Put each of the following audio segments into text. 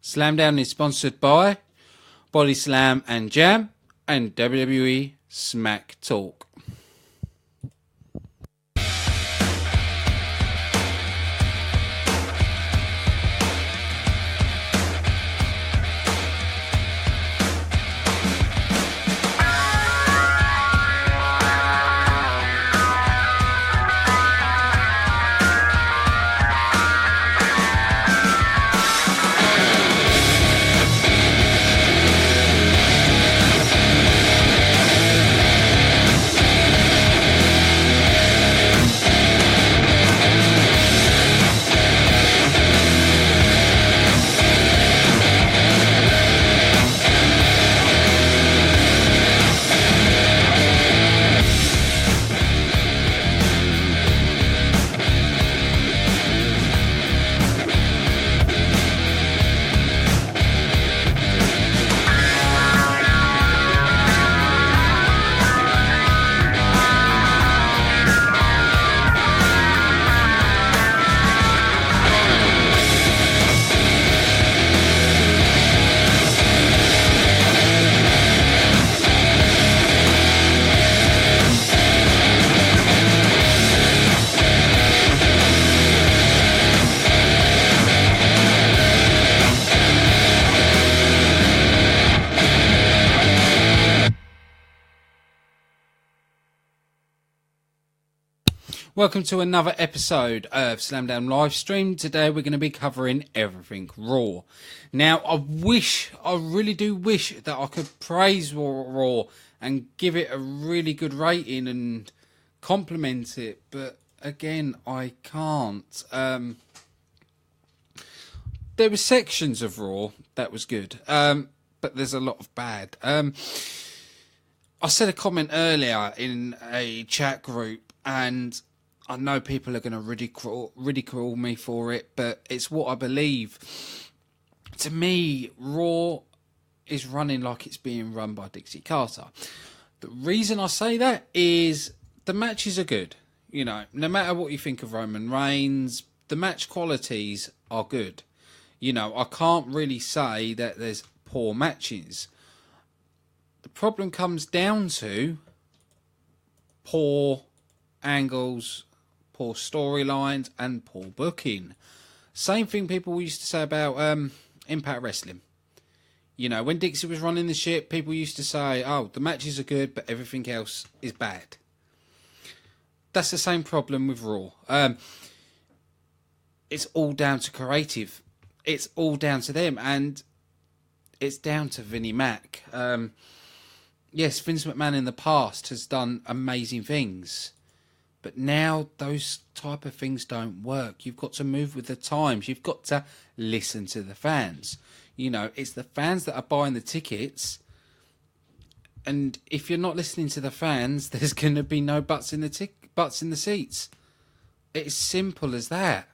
Slamdown is sponsored by Body Slam and Jam and WWE Smack Talk. Welcome to another episode of Slamdown Livestream. Today we're going to be covering everything Raw. Now, I really do wish that I could praise Raw and give it a really good rating and compliment it, but again, I can't. There were sections of Raw that was good, but there's a lot of bad. I said a comment earlier in a chat group, and I know people are going to ridicule me for it, but it's what I believe. To me, Raw is running like it's being run by Dixie Carter. The reason I say that is the matches are good. You know, no matter what you think of Roman Reigns, the match qualities are good. You know, I can't really say that there's poor matches. The problem comes down to poor angles, poor storylines, and poor booking. Same thing people used to say about Impact Wrestling. You know, when Dixie was running the ship, people used to say, oh, the matches are good, but everything else is bad. That's the same problem with Raw. It's all down to creative. It's all down to them, and it's down to Vinnie Mac. Yes, Vince McMahon in the past has done amazing things, but now those type of things don't work. You've got to move with the times. You've got to listen to the fans. You know, it's the fans that are buying the tickets. And if you're not listening to the fans, there's going to be no butts in the seats. It's simple as that.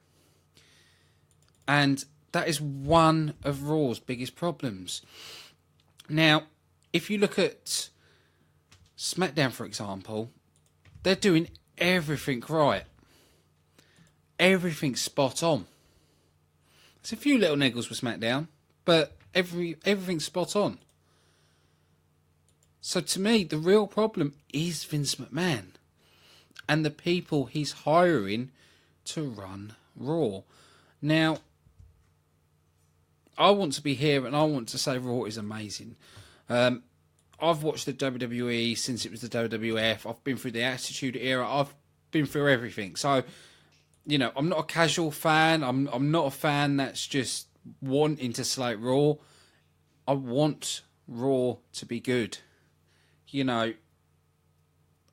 And that is one of Raw's biggest problems. Now, if you look at SmackDown, for example, they're doing everything right. Everything's spot on. There's a few little niggles with SmackDown, but everything's spot on. So to me, the real problem is Vince McMahon and the people he's hiring to run Raw. Now, I want to be here and I want to say Raw is amazing. I've watched the WWE since it was the WWF. I've been through the Attitude Era. I've been through everything. So, you know, I'm not a casual fan. I'm not a fan that's just wanting to slate Raw. I want Raw to be good. You know,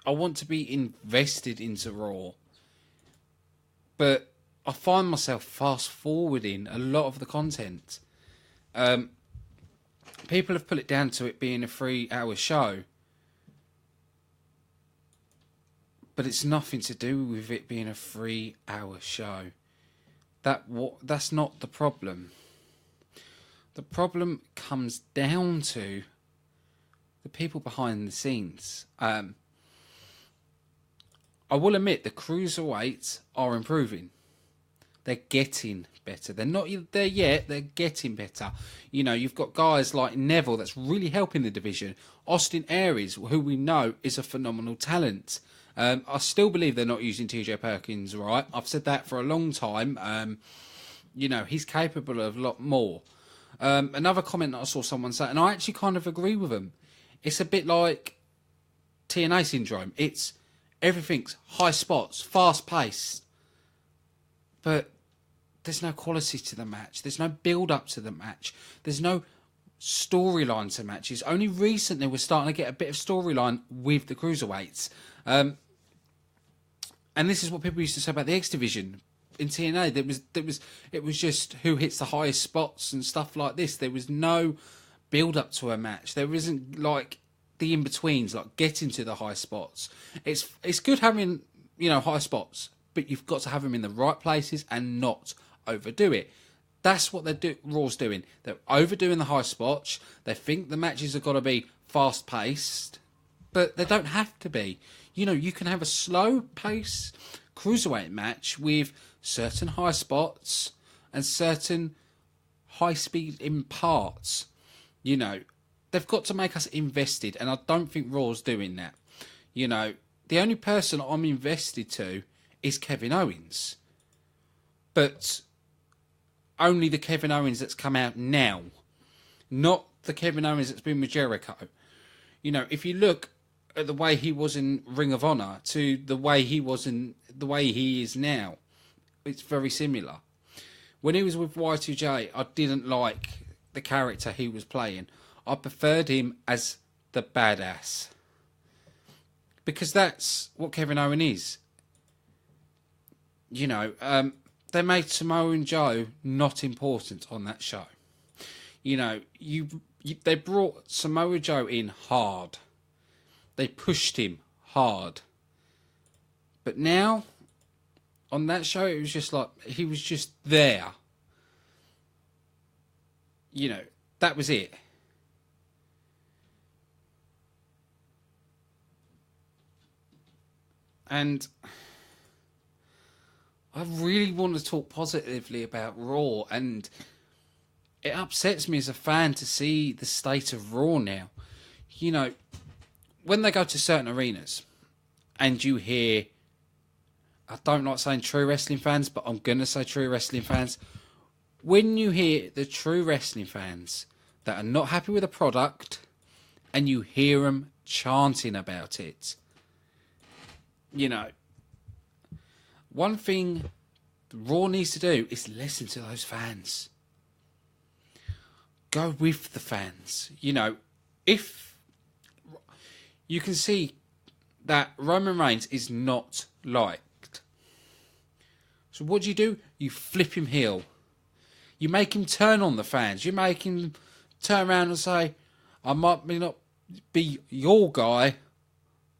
I want to be invested into Raw. But I find myself fast forwarding a lot of the content. People have put it down to it being a 3-hour show. But it's nothing to do with it being a 3-hour show. That's not the problem. The problem comes down to the people behind the scenes. I will admit the cruiserweights are improving. They're getting better. They're not there yet. They're getting better. You know, you've got guys like Neville that's really helping the division. Austin Aries, who we know is a phenomenal talent. I still believe they're not using TJ Perkins right. I've said that for a long time. You know, he's capable of a lot more. Another comment that I saw someone say, and I actually kind of agree with them. It's a bit like TNA syndrome. It's everything's high spots, fast paced, but there's no quality to the match. There's no build up to the match. There's no storyline to matches. Only recently we're starting to get a bit of storyline with the cruiserweights. And this is what people used to say about the X Division in TNA. It was just who hits the highest spots and stuff like this. There was no build up to a match. There isn't like the in betweens, like getting to the high spots. It's good having, you know, high spots, but you've got to have them in the right places and not overdo it. That's what Raw's doing. They're overdoing the high spots. They think the matches have got to be fast paced, but they don't have to be. You know, you can have a slow pace cruiserweight match with certain high spots and certain high speed in parts. You know, they've got to make us invested, and I don't think Raw's doing that. You know, the only person I'm invested to is Kevin Owens, but only the Kevin Owens that's come out now, not the Kevin Owens that's been with Jericho. You know, if you look at the way he was in Ring of Honor to the way he is now, it's very similar. When he was with Y2J, I didn't like the character he was playing. I preferred him as the badass, because that's what Kevin Owens is. You know, they made Samoa Joe not important on that show. You know, they brought Samoa Joe in hard. They pushed him hard. But now, on that show, it was just like, he was just there. You know, that was it. And I really want to talk positively about Raw, and it upsets me as a fan to see the state of Raw now. You know, when they go to certain arenas and you hear, I don't like saying true wrestling fans, but I'm going to say true wrestling fans. When you hear the true wrestling fans that are not happy with the product and you hear them chanting about it, you know, one thing Raw needs to do is listen to those fans. Go with the fans. You know, if you can see that Roman Reigns is not liked, so what do? You flip him heel. You make him turn on the fans. You make him turn around and say, I might not be your guy,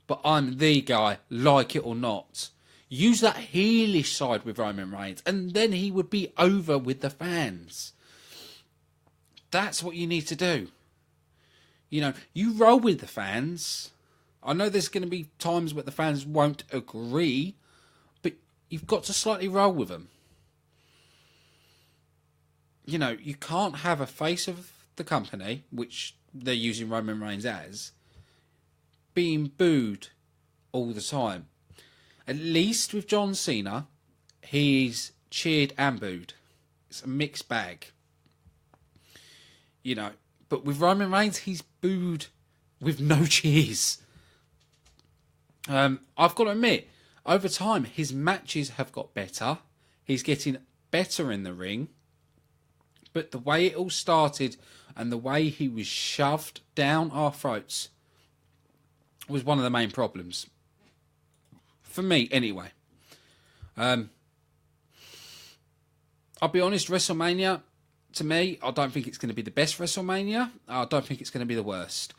but I'm the guy, like it or not. Use that heelish side with Roman Reigns, and then he would be over with the fans. That's what you need to do. You know, you roll with the fans. I know there's going to be times where the fans won't agree, but you've got to slightly roll with them. You know, you can't have a face of the company, which they're using Roman Reigns as, being booed all the time. At least with John Cena, he's cheered and booed. It's a mixed bag. You know, but with Roman Reigns, he's booed with no cheers. I've got to admit, over time, his matches have got better. He's getting better in the ring. But the way it all started and the way he was shoved down our throats was one of the main problems. For me, anyway. I'll be honest, WrestleMania, to me, I don't think it's going to be the best WrestleMania. I don't think it's going to be the worst.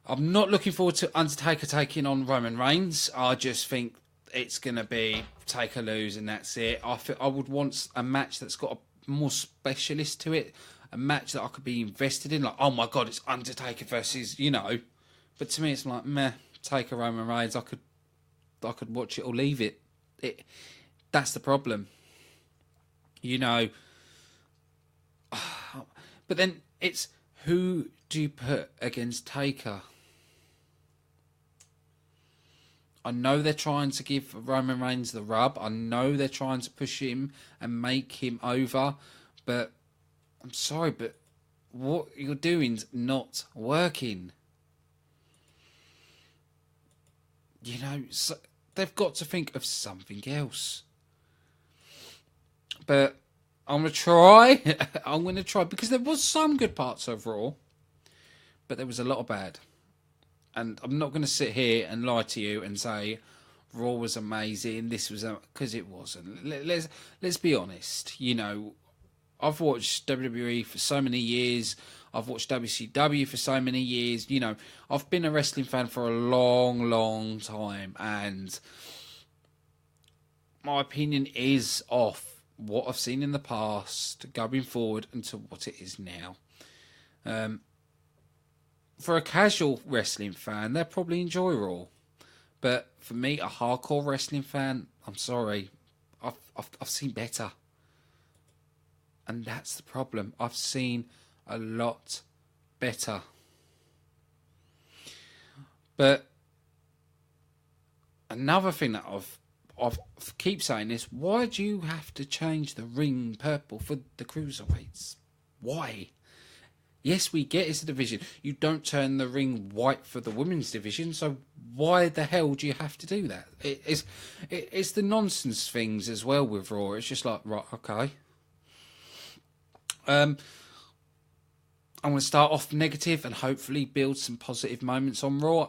I'm not looking forward to Undertaker taking on Roman Reigns. I just think it's going to be take or lose and that's it. I would want a match that's got a more specialist to it. A match that I could be invested in. Like, oh my God, it's Undertaker versus, you know. But to me, it's like, meh, take a Roman Reigns. I could watch it or leave it. That's the problem. You know, but then it's who do you put against Taker? I know they're trying to give Roman Reigns the rub. I know they're trying to push him and make him over. But I'm sorry, but what you're doing's not working. You know, so they've got to think of something else. But I'm going to try. I'm going to try. Because there was some good parts of Raw. But there was a lot of bad. And I'm not going to sit here and lie to you and say Raw was amazing. This was because it wasn't. Let's be honest. You know, I've watched WWE for so many years. I've watched WCW for so many years. You know, I've been a wrestling fan for a long, long time, and my opinion is off what I've seen in the past going forward and to what it is now. For a casual wrestling fan, they'll probably enjoy Raw. But for me, a hardcore wrestling fan, I'm sorry, I've seen better. And that's the problem. I've seen a lot better. But another thing that I've keep saying this, why do you have to change the ring purple for the cruiserweights? Why? Yes, we get it's a division. You don't turn the ring white for the women's division, so why the hell do you have to do that? It's the nonsense things as well with Raw. It's just like, right, okay. I'm going to start off negative and hopefully build some positive moments on Raw.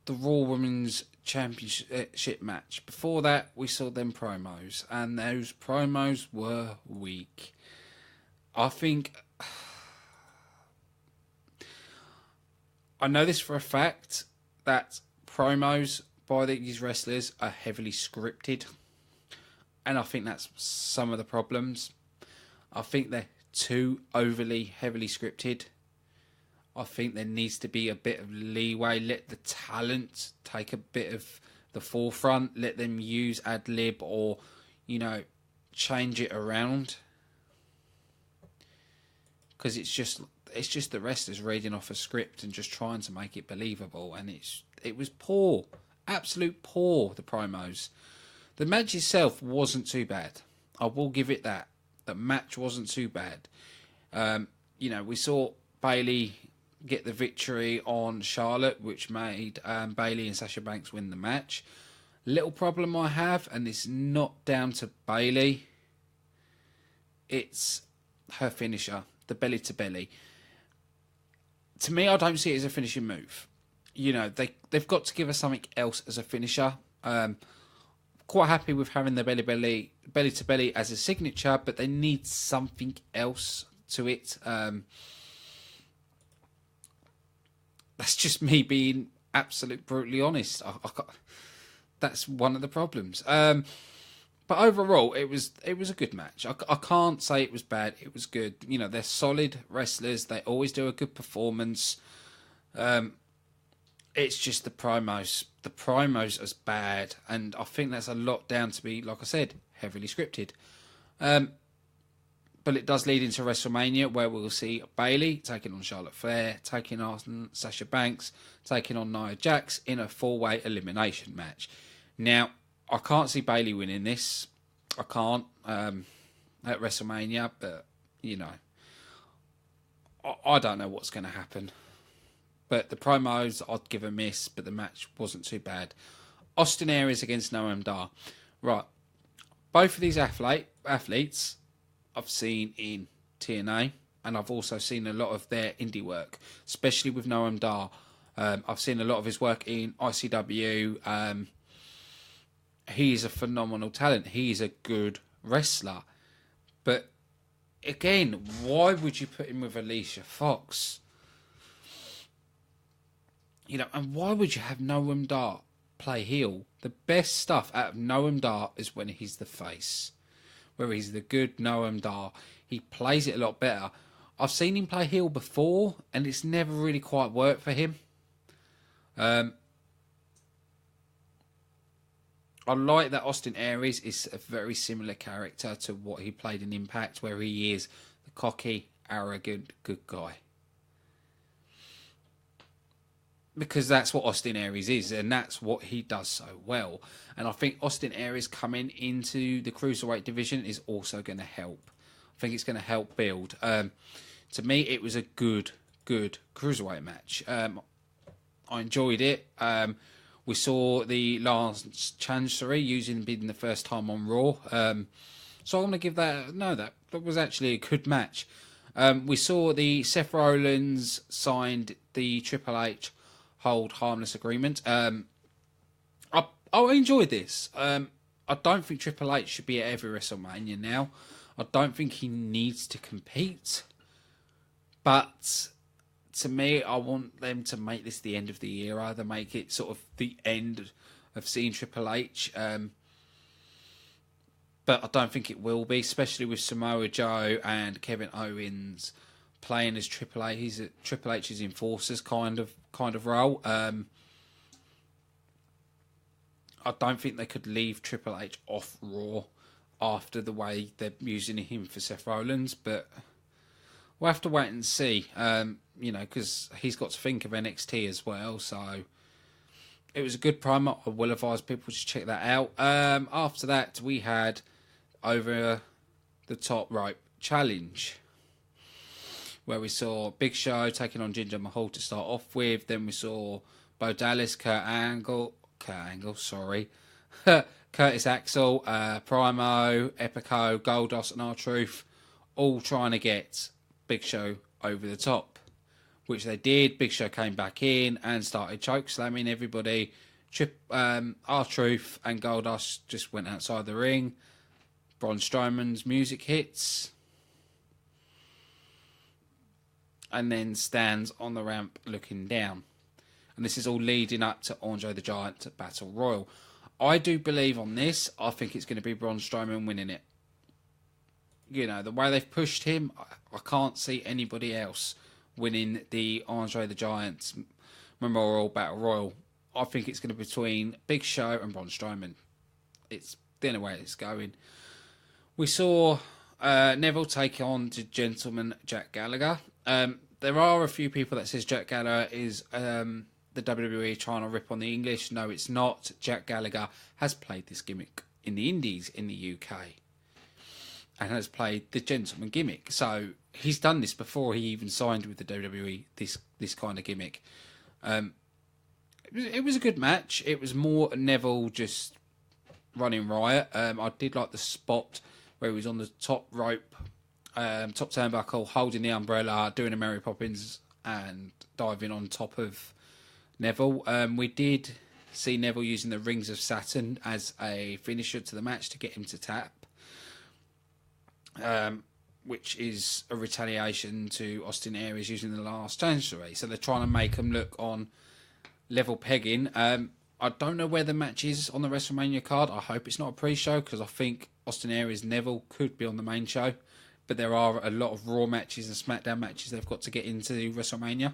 The Raw Women's Championship match. Before that, we saw them promos, and those promos were weak. I think... I know this for a fact, that promos by these wrestlers are heavily scripted. And I think that's some of the problems. I think they're too overly heavily scripted. I think there needs to be a bit of leeway. Let the talent take a bit of the forefront. Let them use ad-lib or, you know, change it around. Because it's just the wrestlers reading off a script and just trying to make it believable. And it was poor. Absolute poor, the promos. The match itself wasn't too bad. I will give it that. The match wasn't too bad. You know, we saw Bayley get the victory on Charlotte, which made Bayley and Sasha Banks win the match. Little problem I have, and it's not down to Bayley. It's her finisher, the belly to belly. To me, I don't see it as a finishing move. You know, they've got to give us something else as a finisher. Quite happy with having the belly to belly as a signature, but they need something else to it. That's just me being absolutely brutally honest. That's one of the problems. But overall, it was a good match. I can't say it was bad. It was good. You know, they're solid wrestlers. They always do a good performance. It's just the promos. The promos is bad, and I think that's a lot down to be, like I said, heavily scripted. But it does lead into WrestleMania, where we'll see Bayley taking on Charlotte Flair, taking on Sasha Banks, taking on Nia Jax in a 4-way elimination match. Now, I can't see Bayley winning this. I can't at WrestleMania, but, you know, I don't know what's going to happen. But the promos, I'd give a miss, but the match wasn't too bad. Austin Aries against Noam Dar. Right. Both of these athletes I've seen in TNA, and I've also seen a lot of their indie work, especially with Noam Dar. I've seen a lot of his work in ICW. He's a phenomenal talent. He's a good wrestler. But, again, why would you put him with Alicia Fox? You know, and why would you have Noam Dar play heel? The best stuff out of Noam Dar is when he's the face, where he's the good Noam Dar. He plays it a lot better. I've seen him play heel before, and it's never really quite worked for him. I like that Austin Aries is a very similar character to what he played in Impact, where he is the cocky, arrogant, good guy. Because that's what Austin Aries is, and that's what he does so well. And I think Austin Aries coming into the Cruiserweight division is also going to help. I think it's going to help build. To me, it was a good Cruiserweight match. I enjoyed it. We saw the last Chancery using being the first time on Raw. So I'm going to give that... No, that was actually a good match. We saw the Seth Rollins signed the Triple H Hold Harmless Agreement. I enjoyed this. I don't think Triple H should be at every WrestleMania now. I don't think he needs to compete. But... to me, I want them to make this the end of the era. They make it sort of the end of seeing Triple H. But I don't think it will be, especially with Samoa Joe and Kevin Owens playing as Triple H. He's a Triple H's enforcers kind of role. I don't think they could leave Triple H off Raw after the way they're using him for Seth Rollins, but we'll have to wait and see. Because he's got to think of NXT as well. So it was a good promo. I will advise people to check that out. After that, we had Over the Top Rope Challenge, where we saw Big Show taking on Jinder Mahal to start off with. Then we saw Bo Dallas, Curtis Axel, Primo, Epico, Goldust, and R-Truth, all trying to get Big Show over the top, which they did. Big Show came back in and started choke slamming everybody. R-Truth and Goldust just went outside the ring. Braun Strowman's music hits, and then stands on the ramp looking down. And this is all leading up to Andre the Giant Battle Royal. I do believe on this, I think it's going to be Braun Strowman winning it. The way they've pushed him, I can't see anybody else winning the Andre the Giant Memorial Battle Royal. I think it's going to be between Big Show and Braun Strowman. It's the only way it's going. We saw Neville take on the gentleman Jack Gallagher. There are a few people that says Jack Gallagher is the WWE trying to rip on the English. No, it's not. Jack Gallagher has played this gimmick in the Indies in the UK and has played the gentleman gimmick. So he's done this before he even signed with the WWE, this kind of gimmick. It was a good match. It was more Neville just running riot. I did like the spot where he was on the top rope, top turnbuckle, holding the umbrella, doing a Mary Poppins and diving on top of Neville. We did see Neville using the Rings of Saturn as a finisher to the match to get him to tap. Which is a retaliation to Austin Aries using the last Chancery. So they're trying to make him look on level pegging. I don't know where the match is on the WrestleMania card. I hope it's not a pre-show, because I think Austin Aries Neville could be on the main show. But there are a lot of Raw matches and SmackDown matches they've got to get into WrestleMania.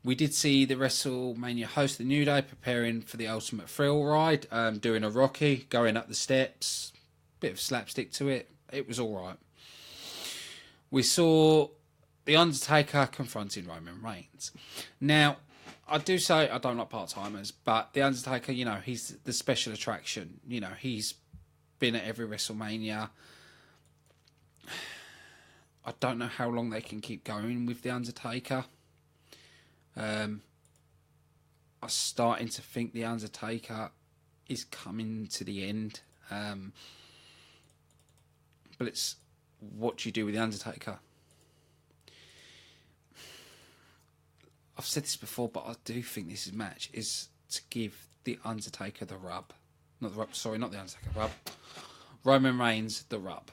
We did see the WrestleMania host, the New Day, preparing for the Ultimate Thrill ride, doing a Rocky, going up the steps, bit of slapstick to it. It was all right. We saw The Undertaker confronting Roman Reigns. Now, I do say I don't like part-timers, but The Undertaker, he's the special attraction. He's been at every WrestleMania. I don't know how long they can keep going with The Undertaker. I'm starting to think The Undertaker is coming to the end. But it's what you do with The Undertaker. I've said this before, but I do think this match is to give The Undertaker the rub. Not the rub, sorry, not The Undertaker, rub. Roman Reigns the rub.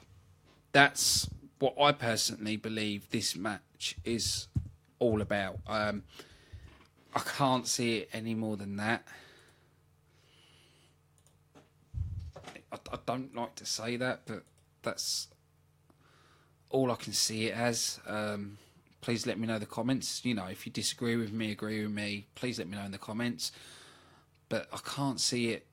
That's what I personally believe this match is all about. I can't see it any more than that. I don't like to say that, but that's all I can see it as. please let me know in the comments. You know, if you disagree with me, agree with me, please let me know in the comments. But I can't see it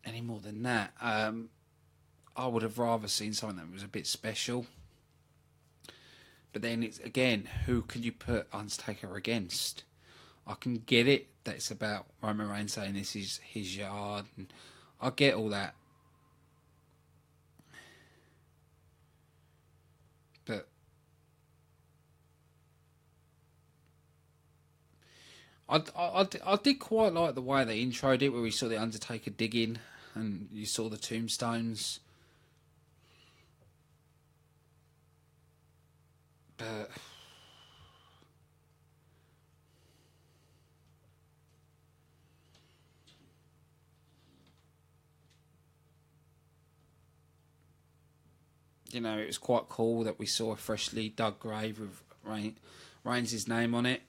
any more than that. I would have rather seen something that was a bit special. But then it's, again, who can you put Undertaker against? I can get it that it's about Roman Reigns saying this is his yard, and I get all that. But I did quite like the way they introed it, where we saw the Undertaker digging and you saw the tombstones. But you know, it was quite cool that we saw a freshly dug grave with Reigns' name on it.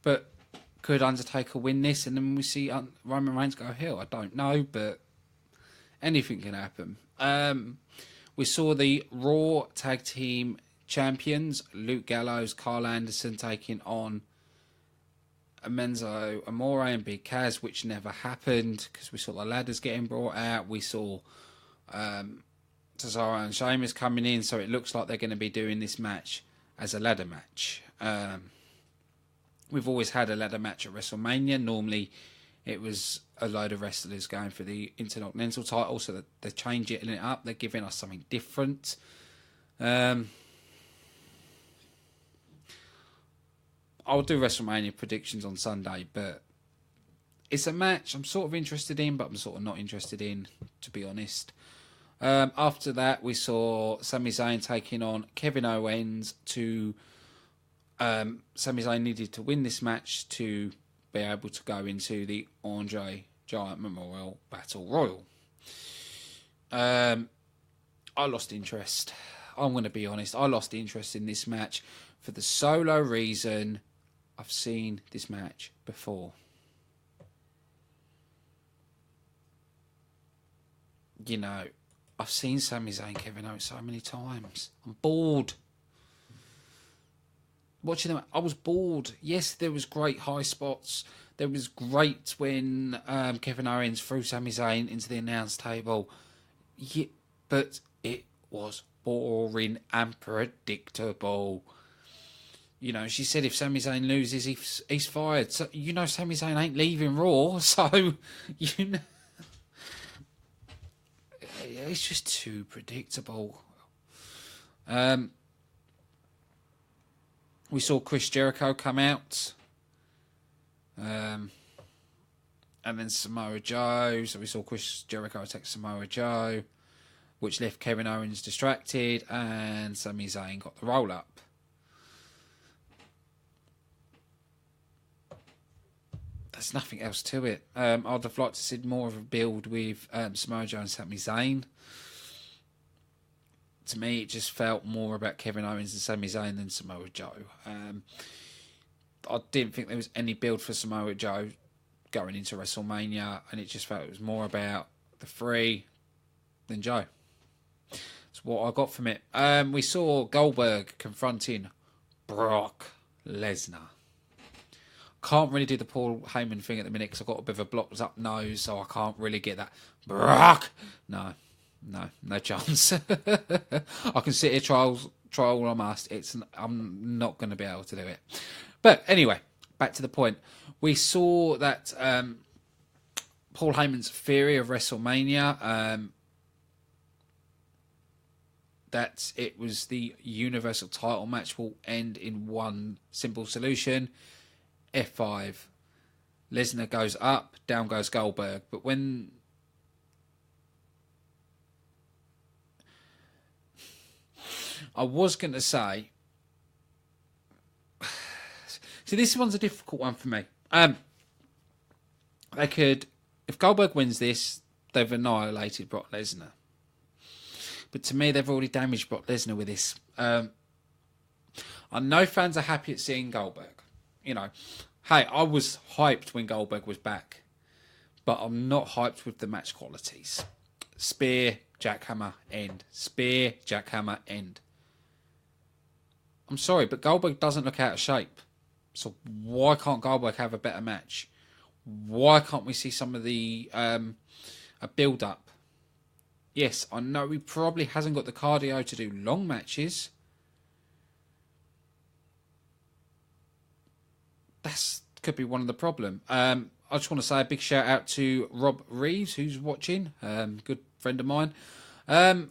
But could Undertaker win this and then we see Roman Reigns go heel? I don't know, but anything can happen. We saw the Raw Tag Team Champions, Luke Gallows, Carl Anderson, taking on Enzo Amore and Big Cass, which never happened because we saw the ladders getting brought out. We saw Cesaro and Sheamus coming in, so it looks like they're going to be doing this match as a ladder match. We've always had a ladder match at WrestleMania. Normally, it was a load of wrestlers going for the Intercontinental title, so that they're changing it up. They're giving us something different. I'll do WrestleMania predictions on Sunday, but it's a match I'm sort of interested in, but I'm sort of not interested in, to be honest. After that, we saw Sami Zayn taking on Kevin Owens to... Sami Zayn needed to win this match to be able to go into the Andre Giant Memorial Battle Royal. I lost interest. I'm going to be honest. I lost interest in this match for the solo reason I've seen this match before. You know, I've seen Sami Zayn, Kevin Owens so many times. I'm bored. Watching them, I was bored. Yes, there was great high spots. There was great when Kevin Owens threw Sami Zayn into the announce table. Yeah, but it was boring and predictable. You know, she said if Sami Zayn loses, he's fired. So, you know, Sami Zayn ain't leaving Raw. So, you know, it's just too predictable. We saw Chris Jericho come out. And then Samoa Joe. So we saw Chris Jericho attack Samoa Joe, which left Kevin Owens distracted, and Sami Zayn got the roll up. There's nothing else to it. I'd have liked to see more of a build with Samoa Joe and Sami Zayn. To me, it just felt more about Kevin Owens and Sami Zayn than Samoa Joe. I didn't think there was any build for Samoa Joe going into WrestleMania, and it just felt it was more about the three than Joe. That's what I got from it. We saw Goldberg confronting Brock Lesnar. Can't really do the Paul Heyman thing at the minute because I've got a bit of a blocked up nose, so I can't really get that. Brock! No chance. I can sit here, try all I must. I'm not going to be able to do it. But anyway, back to the point. We saw that Paul Heyman's theory of WrestleMania, that it was the Universal title match will end in one simple solution. F5. Lesnar goes up, down goes Goldberg. But when... I was going to say... See, this one's a difficult one for me. They could... If Goldberg wins this, they've annihilated Brock Lesnar. But to me, they've already damaged Brock Lesnar with this. I know fans are happy at seeing Goldberg. You know, hey, I was hyped when Goldberg was back. But I'm not hyped with the match qualities. Spear, jackhammer, end. Spear, jackhammer, end. I'm sorry, but Goldberg doesn't look out of shape. So why can't Goldberg have a better match? Why can't we see some of the a build-up? Yes, I know he probably hasn't got the cardio to do long matches. That's could be one of the problem. I just want to say a big shout out to Rob Reeves, who's watching. Good friend of mine. But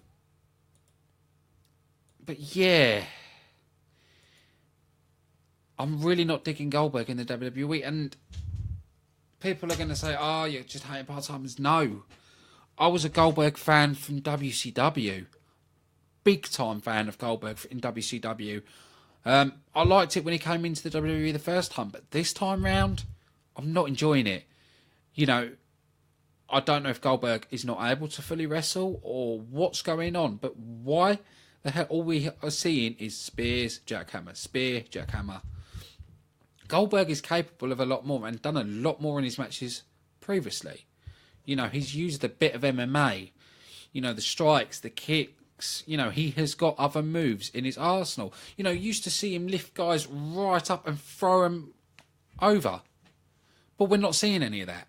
yeah, I'm really not digging Goldberg in the WWE. And people are going to say, oh, you're just hating part-timers. No. I was a Goldberg fan from WCW. Big time fan of Goldberg in WCW. I liked it when he came into the WWE the first time, but this time round, I'm not enjoying it. You know, I don't know if Goldberg is not able to fully wrestle or what's going on, but why the hell all we are seeing is spears, jackhammer, spear, jackhammer. Goldberg is capable of a lot more and done a lot more in his matches previously. You know, he's used a bit of MMA. You know, the strikes, the kicks. You know, he has got other moves in his arsenal. You know, you used to see him lift guys right up and throw them over. But we're not seeing any of that.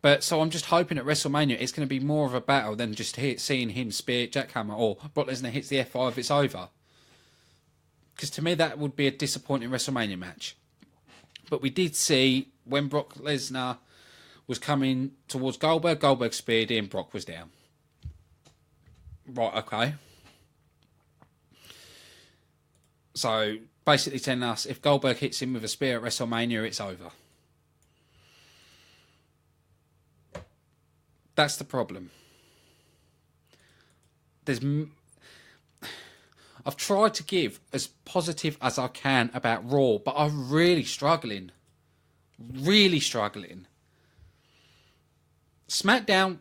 But so I'm just hoping at WrestleMania it's going to be more of a battle than just seeing him spear jackhammer or Brock Lesnar hits the F5, it's over. Because to me that would be a disappointing WrestleMania match. But we did see when Brock Lesnar was coming towards Goldberg, Goldberg speared him, Brock was down. Right, okay. So basically telling us if Goldberg hits him with a spear at WrestleMania, it's over. That's the problem. I've tried to give as positive as I can about Raw, but I'm really struggling. Really struggling. SmackDown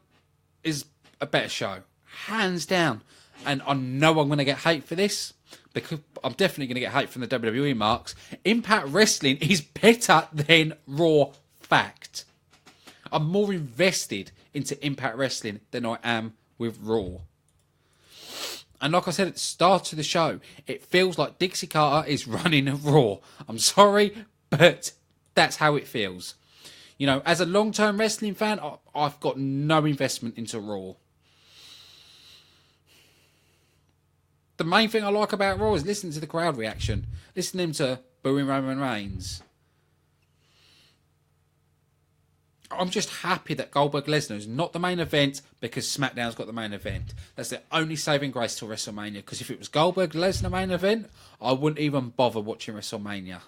is a better show. Hands down. And I know I'm going to get hate for this, because I'm definitely going to get hate from the WWE marks. Impact Wrestling is better than Raw. Fact. I'm more invested into Impact Wrestling than I am with Raw. And like I said at the start of the show, it feels like Dixie Carter is running Raw. I'm sorry, but that's how it feels. You know, as a long-term wrestling fan, I've got no investment into Raw. The main thing I like about Raw is listening to the crowd reaction. Listening to booing Roman Reigns. I'm just happy that Goldberg Lesnar is not the main event because SmackDown's got the main event. That's the only saving grace till WrestleMania. Because if it was Goldberg Lesnar main event, I wouldn't even bother watching WrestleMania.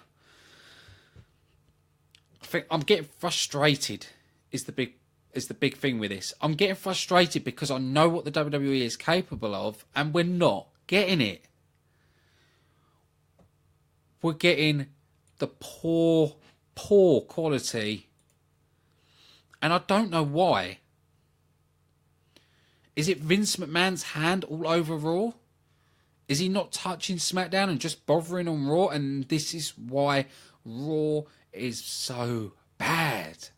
I think I'm getting frustrated. Is the big thing with this. I'm getting frustrated because I know what the WWE is capable of, and we're not getting it. We're getting the poor quality. And I don't know why. Is it Vince McMahon's hand all over Raw? Is he not touching SmackDown and just bothering on Raw? And this is why Raw is so bad.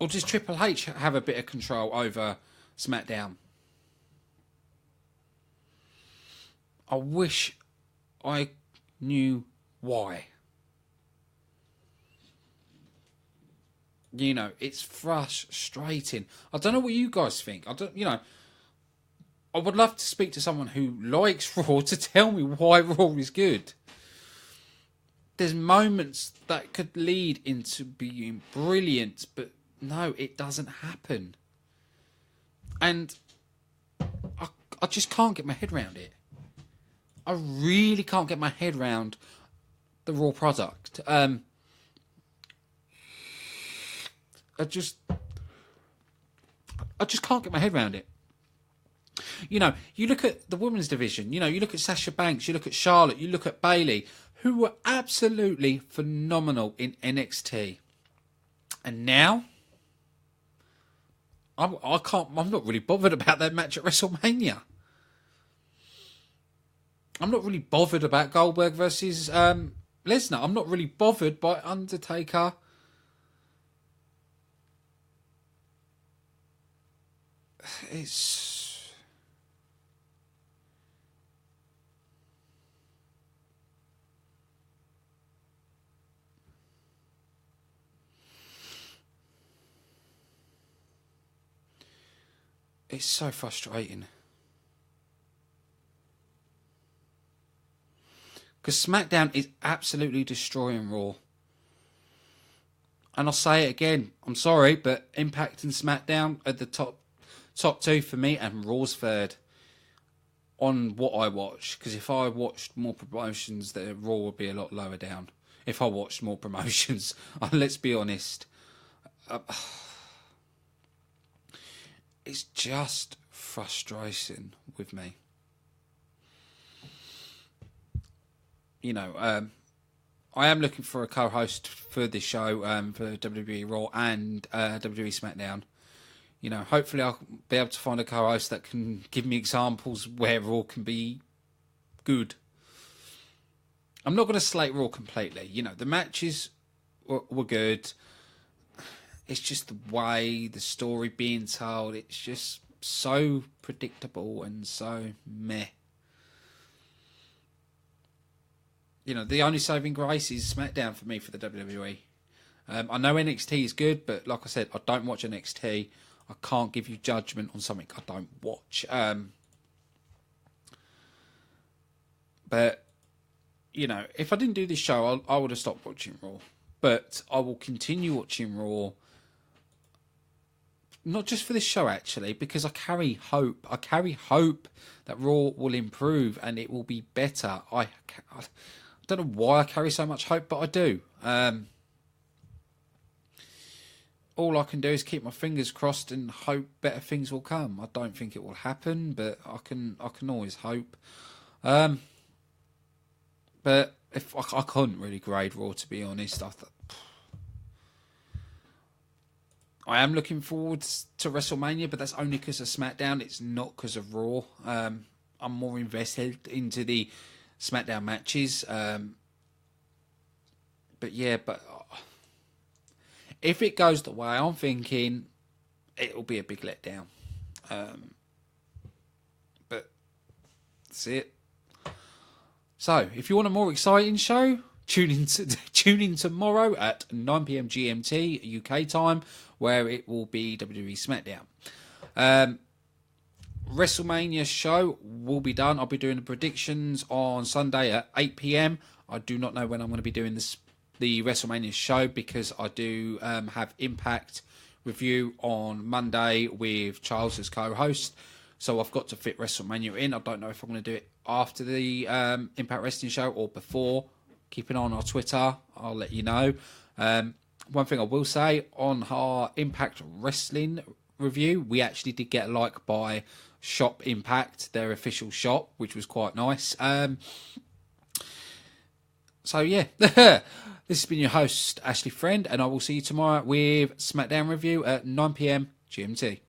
Or does Triple H have a bit of control over SmackDown? I wish I knew why. You know, it's frustrating. I don't know what you guys think. I would love to speak to someone who likes Raw to tell me why Raw is good. There's moments that could lead into being brilliant, but no, it doesn't happen. And I just can't get my head around it. I really can't get my head around the Raw product. I just can't get my head around it. You know, you look at the women's division, you know, you look at Sasha Banks, you look at Charlotte, you look at Bayley, who were absolutely phenomenal in NXT. And now, I'm not really bothered about that match at WrestleMania. I'm not really bothered about Goldberg versus Lesnar. I'm not really bothered by Undertaker. it's so frustrating. Because SmackDown is absolutely destroying Raw. And I'll say it again, I'm sorry, but Impact and SmackDown are the top two for me, and Raw's third on what I watch. Because if I watched more promotions, the Raw would be a lot lower down. If I watched more promotions, let's be honest. It's just frustration with me. You know, I am looking for a co-host for this show, for WWE Raw and WWE SmackDown. You know, hopefully I'll be able to find a co-host that can give me examples where Raw can be good. I'm not going to slate Raw completely. You know, the matches were good. It's just the way the story being told. It's just so predictable and so meh. You know, the only saving grace is SmackDown for me for the WWE. I know NXT is good, but like I said, I don't watch NXT. I can't give you judgment on something I don't watch. But, you know, if I didn't do this show, I would have stopped watching Raw. But I will continue watching Raw. Not just for this show, actually, because I carry hope. I carry hope that Raw will improve and it will be better. I don't know why I carry so much hope, but I do. All I can do is keep my fingers crossed and hope better things will come. I don't think it will happen, but I can always hope. But if I couldn't really grade Raw, to be honest. I am looking forward to WrestleMania, but that's only because of SmackDown. It's not because of Raw. I'm more invested into the SmackDown matches. But yeah, if it goes the way I'm thinking, it'll be a big letdown. But that's it. So, if you want a more exciting show, tune in tomorrow at 9 p.m. GMT UK time, where it will be WWE SmackDown. WrestleMania show will be done. I'll be doing the predictions on Sunday at 8 p.m. I do not know when I'm going to be doing the WrestleMania show, because I do have Impact review on Monday with Charles as co-host. So I've got to fit WrestleMania in. I don't know if I'm going to do it after the Impact Wrestling show or before. Keep an eye on our Twitter. I'll let you know. One thing I will say, on our Impact Wrestling review, we actually did get a like by Shop Impact, their official shop, which was quite nice. So yeah, this has been your host, Ashley Friend, and I will see you tomorrow with SmackDown review at 9 p.m. GMT.